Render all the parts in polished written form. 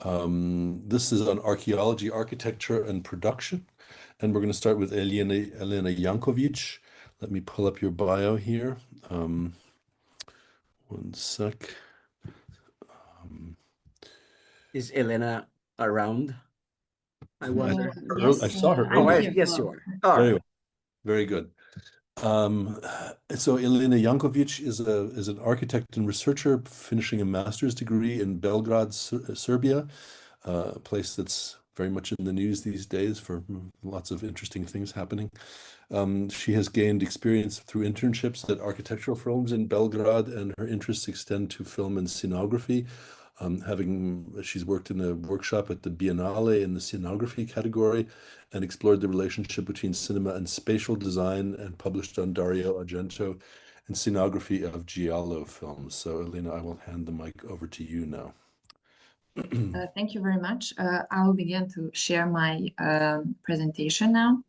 This is on archaeology, architecture, and production. And we're going to start with Elena Jankovic. Let me pull up your bio here. One sec. Is Elena around? I wonder. Yes, I saw her. Oh, here. yes, you are. All right. Very good. So Elena Jankovic is an architect and researcher finishing a master's degree in Belgrade, Serbia, a place that's very much in the news these days for lots of interesting things happening. She has gained experience through internships at architectural firms in Belgrade, and her interests extend to film and scenography. She's worked in a workshop at the Biennale in the scenography category and explored the relationship between cinema and spatial design, and published on Dario Argento and scenography of giallo films. So Elena, I will hand the mic over to you now. Thank you very much. I will begin to share my presentation now.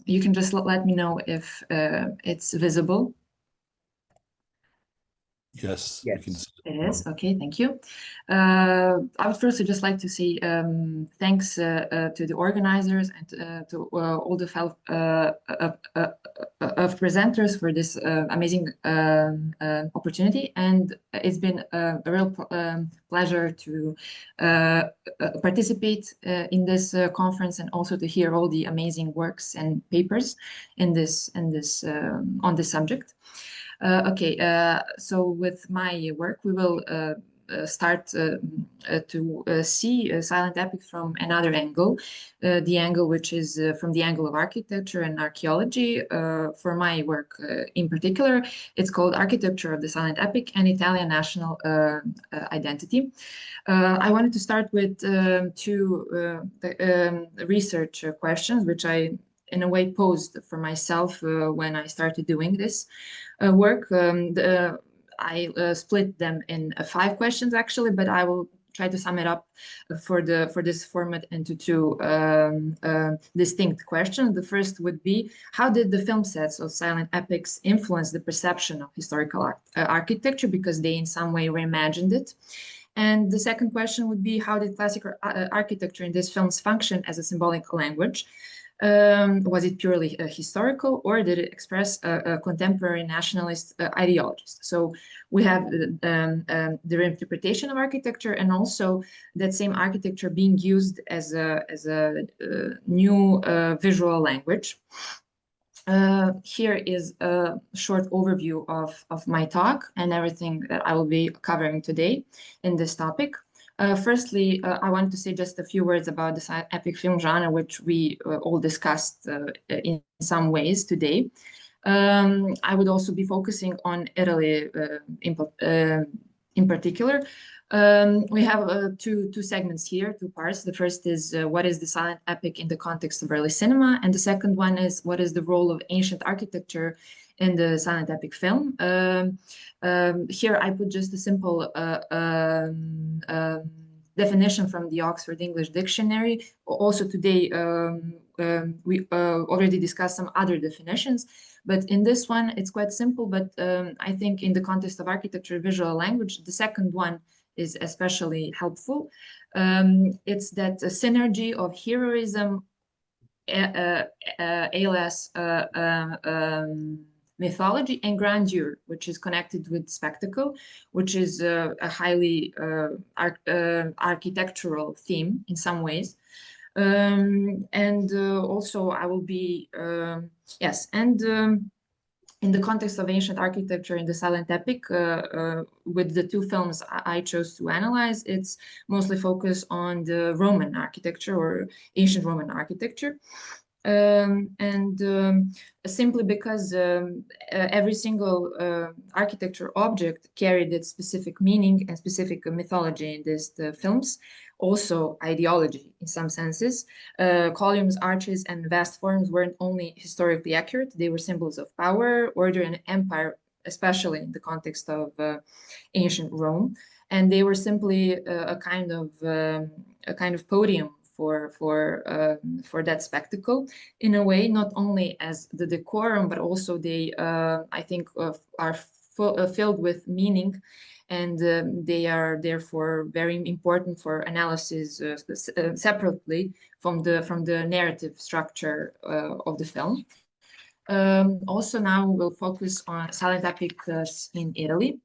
You can just let me know if it's visible. Yes, Yes. we can see it is. Okay, thank you. I would firstly just like to say thanks to the organizers and to all the fellow of presenters for this amazing opportunity. And it's been a real pleasure to participate in this conference, and also to hear all the amazing works and papers on this subject. So with my work, we will start to see silent epic from another angle, the angle which is from the angle of architecture and archaeology. For my work in particular, it's called Architecture of the Silent Epic and Italian National Identity. I wanted to start with two research questions, which I in a way posed for myself when I started doing this work. I split them in 5 questions actually, but I will try to sum it up for this format into 2 distinct questions. The first would be, how did the film sets of silent epics influence the perception of historical architecture, because they in some way reimagined it? And the second question would be, how did classical architecture in these films function as a symbolic language? Was it purely historical, or did it express contemporary nationalist ideologies? So we have the interpretation of architecture, and also that same architecture being used as a new visual language. Here is a short overview of my talk and everything that I will be covering today in this topic. Firstly, I want to say just a few words about the silent epic film genre, which we all discussed in some ways today. I would also be focusing on Italy in particular. We have two segments here, 2 parts. The first is what is the silent epic in the context of early cinema, and the second one is what is the role of ancient architecture in the silent epic film. Here I put just a simple definition from the Oxford English Dictionary. Also today we already discussed some other definitions, but in this one it's quite simple, but I think in the context of architecture visual language, the second one is especially helpful. It's that a synergy of heroism, ALS, mythology, and grandeur, which is connected with spectacle, which is a highly architectural theme in some ways. Also I will be, in the context of ancient architecture in the silent epic, with the 2 films I chose to analyze, it's mostly focused on the Roman architecture or ancient Roman architecture. Simply because every single architecture object carried its specific meaning and specific mythology in these films, also ideology in some senses. Columns, arches, and vast forms weren't only historically accurate, they were symbols of power, order, and empire, especially in the context of ancient Rome. And they were simply a kind of podium for that spectacle, in a way, not only as the decorum, but also they, I think, are filled with meaning and they are therefore very important for analysis separately from the narrative structure of the film. Also now we'll focus on silent epics in Italy.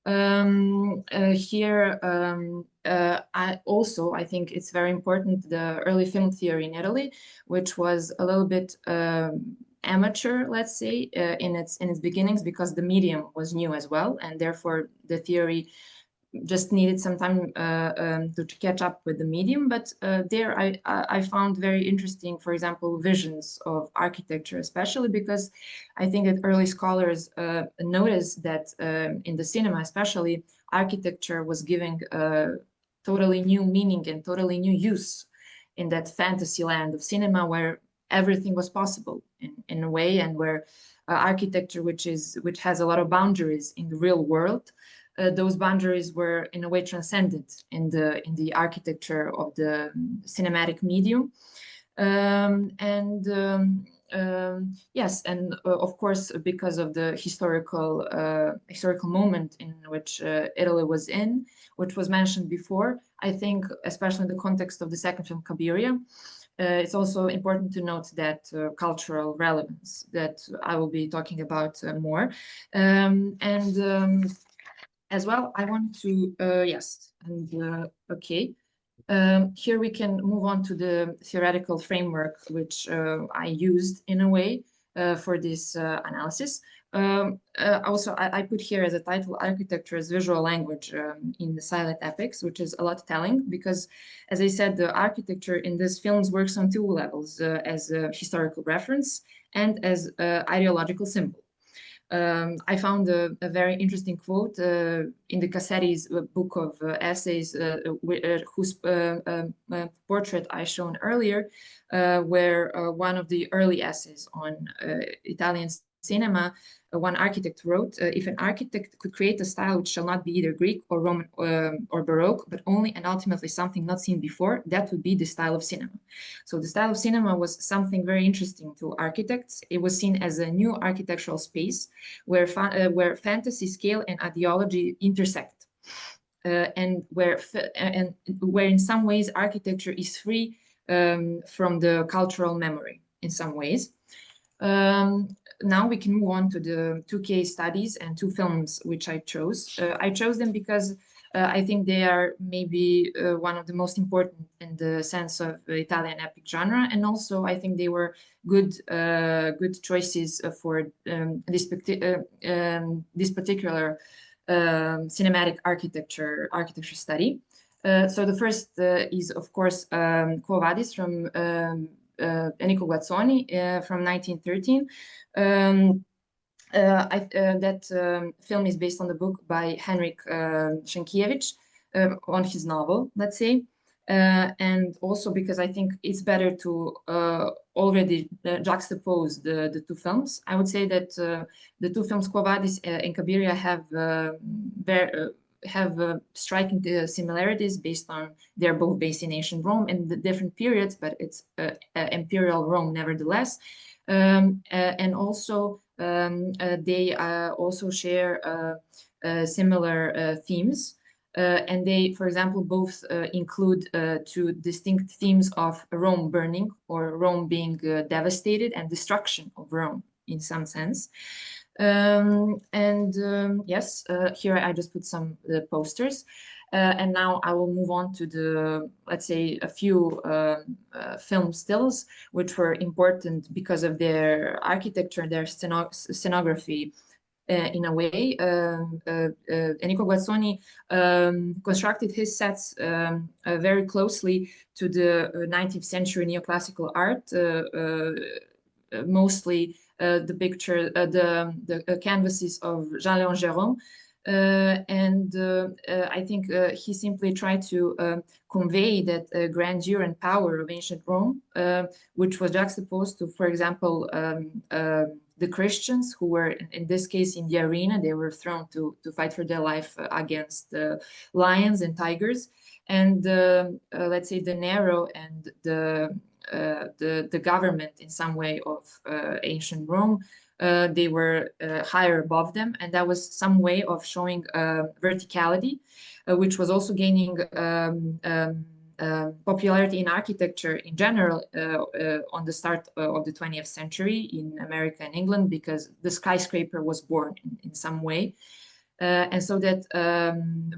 Here, I think it's very important, the early film theory in Italy, which was a little bit amateur, let's say, in its beginnings, because the medium was new as well, and therefore the theory just needed some time to catch up with the medium. But there I found very interesting, for example, visions of architecture, especially because I think that early scholars noticed that in the cinema, especially, architecture was giving totally new meaning and totally new use in that fantasy land of cinema, where everything was possible in a way, and where architecture, which has a lot of boundaries in the real world, those boundaries were in a way transcended in the architecture of the cinematic medium. Yes, and of course, because of the historical moment in which Italy was in, which was mentioned before, I think, especially in the context of the second film, Cabiria, it's also important to note that cultural relevance that I will be talking about more. As well, I want to, yes, and okay. Here we can move on to the theoretical framework, which I used in a way for this analysis. Also, I put here as a title, Architecture as Visual Language in the Silent Epics, which is a lot telling, because, as I said, the architecture in these films works on two levels, as a historical reference and as an ideological symbol. I found a very interesting quote in the Cassetti's book of essays, whose portrait I shown earlier, where one of the early essays on Italian cinema, one architect wrote, if an architect could create a style which shall not be either Greek or Roman or Baroque, but only and ultimately something not seen before, that would be the style of cinema. So the style of cinema was something very interesting to architects. It was seen as a new architectural space where fantasy, scale, and ideology intersect, and where in some ways architecture is free from the cultural memory in some ways. Now we can move on to the two case studies and two films which I chose. I chose them because I think they are maybe one of the most important in the sense of the Italian epic genre, and also I think they were good choices for this particular cinematic architecture study. So the first is, of course, Quo Vadis from Enrico Guazzoni from 1913. That film is based on the book by Henryk Sienkiewicz on his novel, let's say. And also because I think it's better to already juxtapose the two films. I would say that the two films, Quo Vadis and Cabiria, have striking similarities based on they're both based in ancient Rome in the different periods, but it's imperial Rome nevertheless. And also they also share similar themes. And they, for example, both include two distinct themes of Rome burning, or Rome being devastated, and destruction of Rome in some sense. Yes, here I just put some posters. And now I will move on to the, let's say, a few film stills, which were important because of their architecture, their scenography. In a way, Enrico Guazzoni constructed his sets very closely to the 19th century neoclassical art, mostly the picture, the canvases of Jean-Léon Gérôme. I think he simply tried to convey that grandeur and power of ancient Rome, which was juxtaposed to, for example, the Christians who were, in this case, in the arena. They were thrown to fight for their life against lions and tigers. And let's say the narrow and the government in some way of ancient Rome, they were higher above them, and that was some way of showing verticality, which was also gaining popularity in architecture in general on the start of the 20th century in America and England, because the skyscraper was born in some way. And so that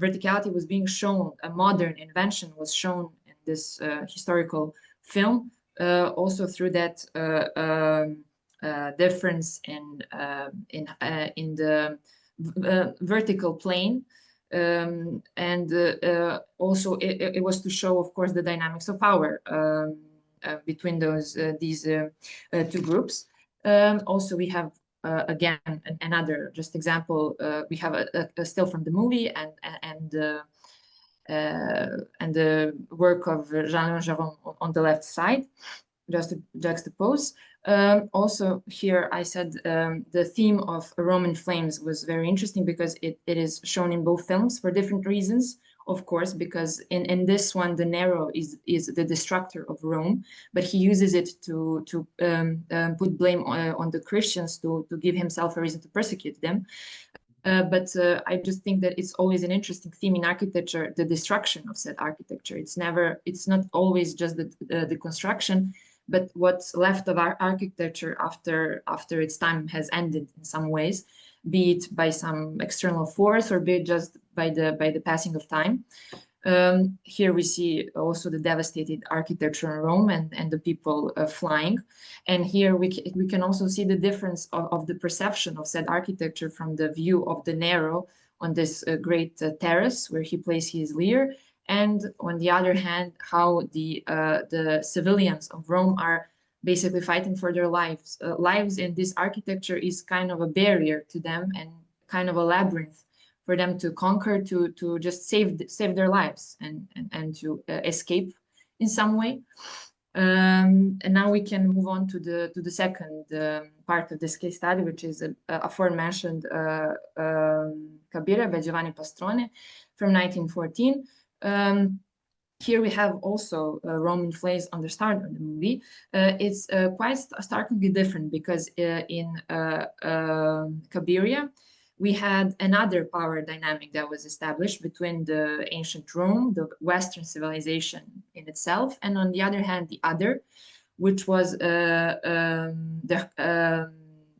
verticality was being shown, a modern invention was shown in this historical film, also through that difference in the vertical plane. And also it was to show, of course, the dynamics of power between these two groups. Also, we have again another just example. We have a still from the movie and the work of Jean Jaron on the left side, just to juxtapose. Also here I said the theme of Roman flames was very interesting because it is shown in both films for different reasons, of course, because in this one the Nero is the destructor of Rome, but he uses it to put blame on the Christians to give himself a reason to persecute them. But I just think that it's always an interesting theme in architecture, the destruction of said architecture. It's not always just the construction, but what's left of our architecture after its time has ended in some ways, be it by some external force or be it just by the passing of time. Here we see also the devastated architecture in Rome and the people flying. And here we can also see the difference of the perception of said architecture from the view of the Nero on this great terrace where he plays his lyre. And on the other hand, how the civilians of Rome are basically fighting for their lives. Lives in this architecture is kind of a barrier to them and kind of a labyrinth for them to conquer, to just save their lives and to escape in some way. And now we can move on to the second part of this case study, which is aforementioned Cabira by Giovanni Pastrone from 1914. Here we have also Roman flames on the start of the movie. It's quite starkly different because in Cabiria, we had another power dynamic that was established between the ancient Rome, the Western civilization in itself, and on the other hand, the other, which was the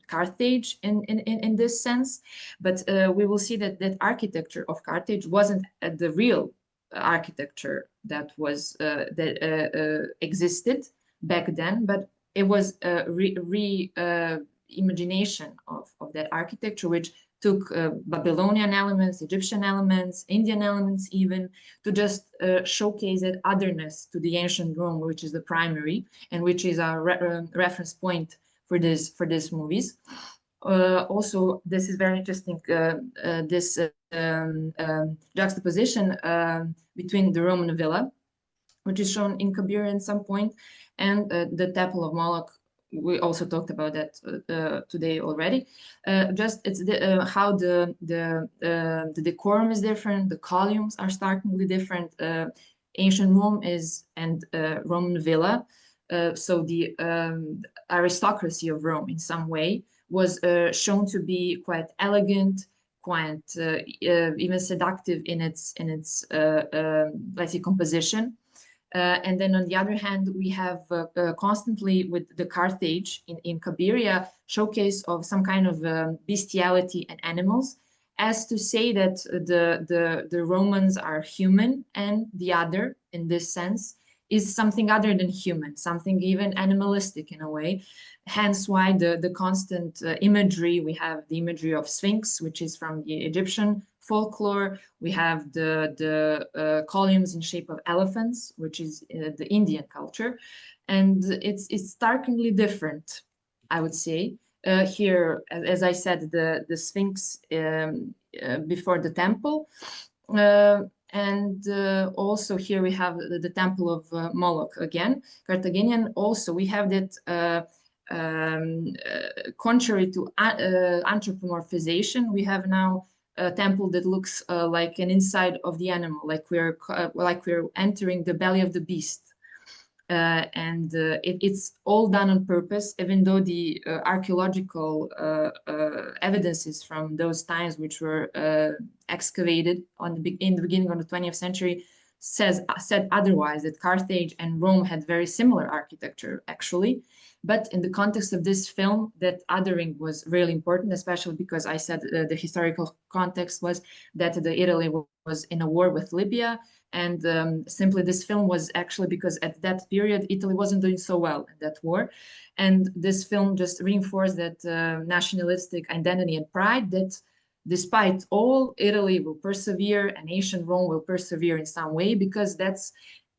Carthage in this sense. But we will see that architecture of Carthage wasn't the real architecture that was existed back then, but it was a imagination of that architecture, which took Babylonian elements, Egyptian elements, Indian elements even, to just showcase that otherness to the ancient Rome, which is the primary and which is our reference point for these movies. Also, this is very interesting, this juxtaposition between the Roman villa, which is shown in Kabir at some point, and the Temple of Moloch. We also talked about that today already. Just it's how the decorum is different, the columns are starkly different. Ancient Rome is and Roman villa, so the aristocracy of Rome in some way was shown to be quite elegant, quite even seductive in its let's say composition. And then on the other hand, we have constantly with the Carthage in Cabiria showcase of some kind of bestiality and animals, as to say that the Romans are human and the other in this sense is something other than human, something even animalistic in a way. Hence why the constant imagery, we have the imagery of Sphinx, which is from the Egyptian folklore. We have the columns in shape of elephants, which is the Indian culture. And it's starkly different, I would say. Here, as I said, the Sphinx before the temple. And also here we have the Temple of Moloch again, Carthaginian. Also, we have that contrary to anthropomorphization, we have now a temple that looks like an inside of the animal, like we're entering the belly of the beast. It's all done on purpose, even though the archaeological evidences from those times, which were excavated in the beginning of the 20th century, said otherwise, that Carthage and Rome had very similar architecture, actually. But in the context of this film, that othering was really important, especially because I said the historical context was that Italy was in a war with Libya. And simply this film was actually because at that period, Italy wasn't doing so well in that war. And this film just reinforced that nationalistic identity and pride, that despite all, Italy will persevere and ancient Rome will persevere in some way, because that's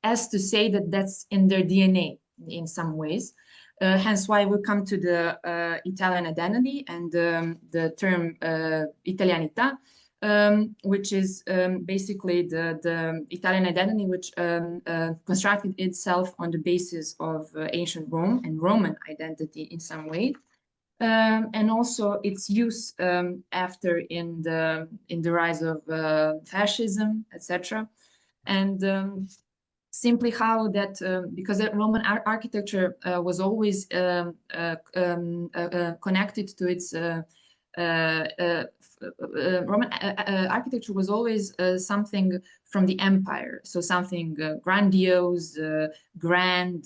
as to say that that's in their DNA in some ways. Hence why we come to the Italian identity and the term Italianità, which is basically the Italian identity, which constructed itself on the basis of ancient Rome and Roman identity in some way. And also its use after in the rise of fascism, etc. And simply how that, because the Roman architecture was always connected to its Roman architecture was always something from the empire, so something grandiose, grand,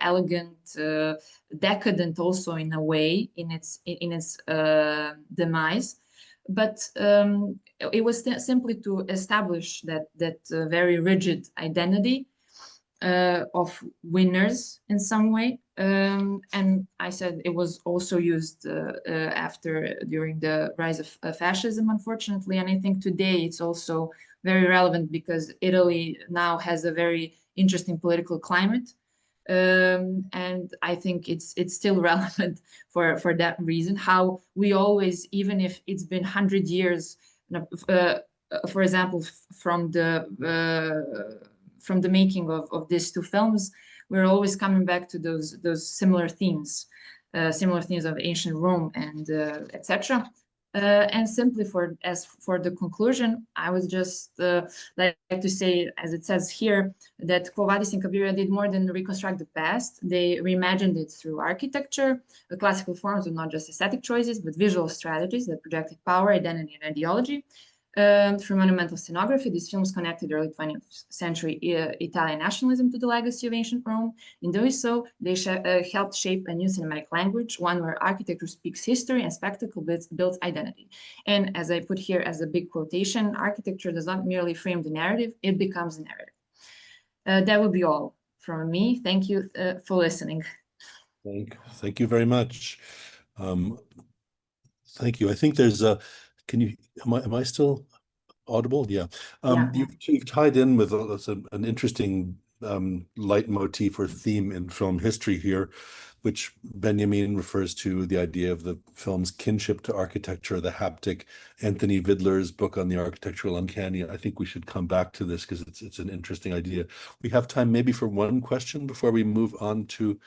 elegant, decadent, also in a way in its demise. But it was simply to establish that very rigid identity of winners in some way. And I said it was also used during the rise of fascism, unfortunately. And I think today it's also very relevant because Italy now has a very interesting political climate. And I think it's still relevant for that reason, how we always, even if it's been 100 years, for example, from the making of these two films, we're always coming back to those similar themes of ancient Rome and etc. And simply for the conclusion, I would just like to say, as it says here, that Quo Vadis and Cabiria did more than reconstruct the past. They reimagined it through architecture, the classical forms of not just aesthetic choices, but visual strategies that projected power, identity, and ideology. Through monumental scenography, these films connected early 20th century Italian nationalism to the legacy of ancient Rome. In doing so, they helped shape a new cinematic language, one where architecture speaks history and spectacle builds identity. And as I put here as a big quotation, architecture does not merely frame the narrative, it becomes the narrative. That would be all from me. Thank you for listening. Thank you very much. Thank you. I think there's a, am I still audible? Yeah. You've tied in with an interesting leitmotif or theme in film history here, which Benjamin refers to the idea of the film's kinship to architecture, the haptic. Anthony Vidler's book on the architectural uncanny. I think we should come back to this because it's an interesting idea. We have time maybe for one question before we move on to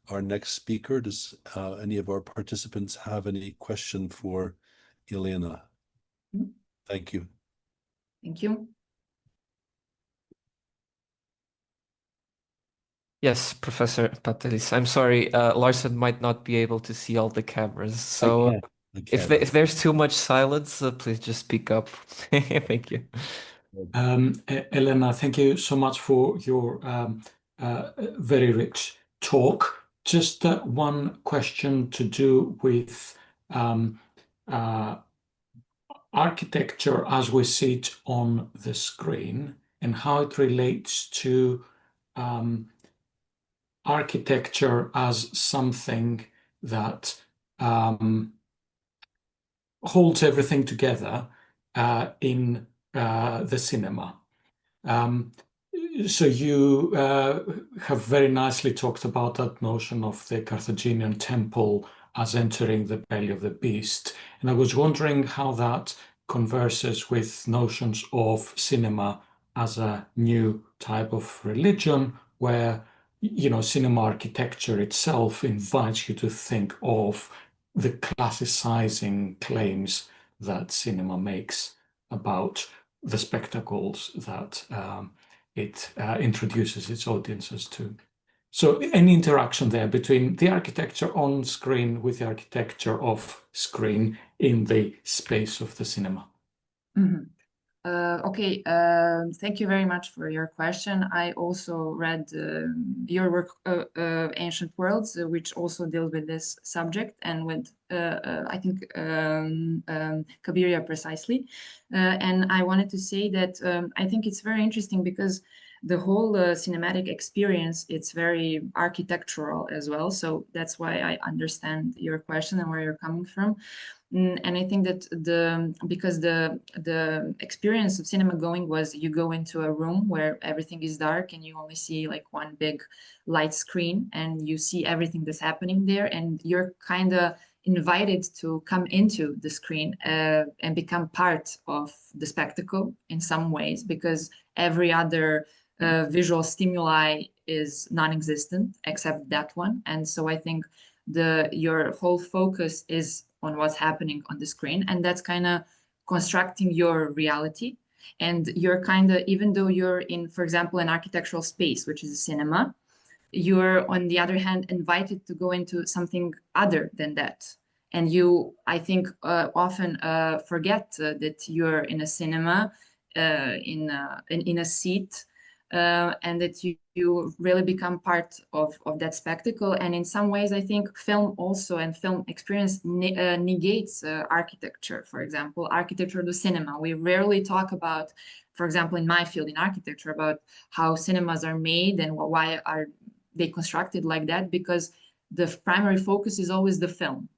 our next speaker. Does any of our participants have any question for Elena? Thank you. Thank you. Yes, Professor Patelis. I'm sorry, Larson might not be able to see all the cameras. So if there's too much silence, please just speak up. Thank you. Elena, thank you so much for your very rich talk. Just one question to do with architecture as we see it on the screen and how it relates to architecture as something that holds everything together in the cinema. So you have very nicely talked about that notion of the Carthaginian temple as entering the belly of the beast. And I was wondering how that converses with notions of cinema as a new type of religion, where, you know, cinema architecture itself invites you to think of the classicizing claims that cinema makes about the spectacles that it introduces its audiences to. So any interaction there between the architecture on screen with the architecture off screen in the space of the cinema. Okay, thank you very much for your question. I also read your work, Ancient Worlds, which also deals with this subject and with, I think, Cabiria precisely. And I wanted to say that I think it's very interesting because the whole cinematic experience, it's very architectural as well. So that's why I understand your question and where you're coming from. And I think that because the experience of cinema going was you go into a room where everything is dark and you only see like one big light screen and you see everything that's happening there, and you're kind of invited to come into the screen and become part of the spectacle in some ways, because every other visual stimuli is non-existent except that one. And so I think your whole focus is on what's happening on the screen, and that's kind of constructing your reality. And you're kind of, even though you're in, for example, an architectural space, which is a cinema, you're on the other hand invited to go into something other than that. And you, I think, often forget that you're in a cinema, in a seat, and that you really become part of that spectacle. And in some ways, I think film also and film experience negates architecture. For example, architecture of the cinema. We rarely talk about, for example, in my field, in architecture, about how cinemas are made and why are they constructed like that, because the primary focus is always the film,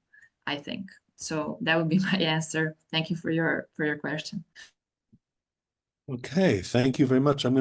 I think. So that would be my answer. Thank you for your question. Okay, thank you very much. I'm going